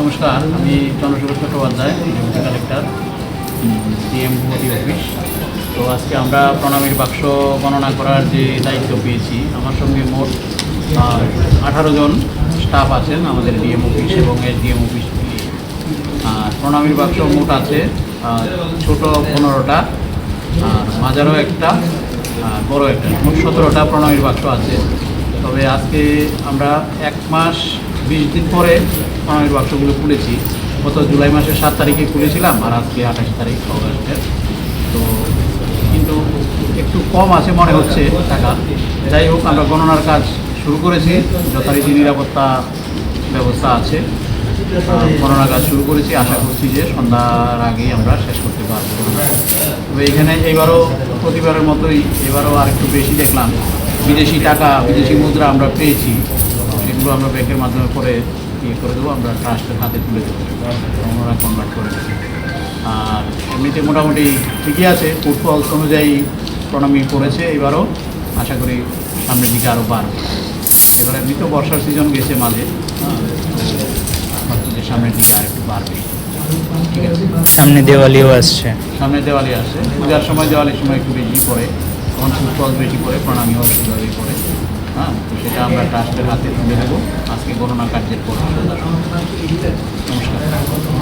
নমস্কার, আমি Chandrashekhar Chattopadhyay, deputy collector, DM Bhupati office. তো আজকে আমরা প্রণামীর বাক্স গণনা করার যে দায়িত্ব পেয়েছি, আমার সঙ্গে মোট 18 জন স্টাফ আছেন আমাদের ডিএম অফিস এবং এসডিএম অফিস মিলিয়ে। আর প্রণামীর বাক্স মোট আছে ছোটো 15টা, আর মাঝারও একটা, আর বড়ো একটা, মোট 17টা প্রণামীর বাক্স আছে। তবে আজকে আমরা 1 মাস 20 দিন পরে প্রণামীর বাক্সগুলো খুলেছি। গত জুলাই মাসের 7 তারিখে খুলেছিলাম, আর আজকে 28 তারিখ অগাস্টের। তো কিন্তু একটু কম আছে মনে হচ্ছে টাকা। যাই হোক, আমরা গণনার কাজ শুরু করেছি, যথারীতি নিরাপত্তা ব্যবস্থা আছে। গণনার কাজ শুরু করেছি, আশা করছি যে সন্ধ্যার আগেই আমরা শেষ করতে পারবো। তবে এখানে এবারও প্রতিবারের মতোই এবারও আরেকটু বেশি দেখলাম বিদেশি টাকা, বিদেশি মুদ্রা আমরা পেয়েছি। সেগুলো আমরা ব্যাংকের মাধ্যমে করে করে দেবো, আমরা ট্রাস্টের হাতে তুলে দেবো, ওনারা কনভার্ট করে দেবো। আর এমনিতে মোটামুটি ঠিকই আছে, ফুটফলস অনুযায়ী প্রণামী করেছে। এবারও আশা করি সামনের দিকে আরও বাড়বে। এবার এমনিতেও বর্ষার সিজন গেছে মাঝে, যে সামনের দিকে আর একটু বাড়বে। ঠিক আছে, সামনে দেওয়ালিও আসছে। সামনে দেওয়ালি আসছে, পূজার সময় দেওয়ালির সময় একটু বেশি পড়ে, তখন ফুটফল বেশি পড়ে, প্রণামীও সেইভাবেই পড়ে। তো সেটা আমরা ট্রাস্টের হাতে তুলে দেবো আজকে গণনা কার্যের পর। নমস্কার।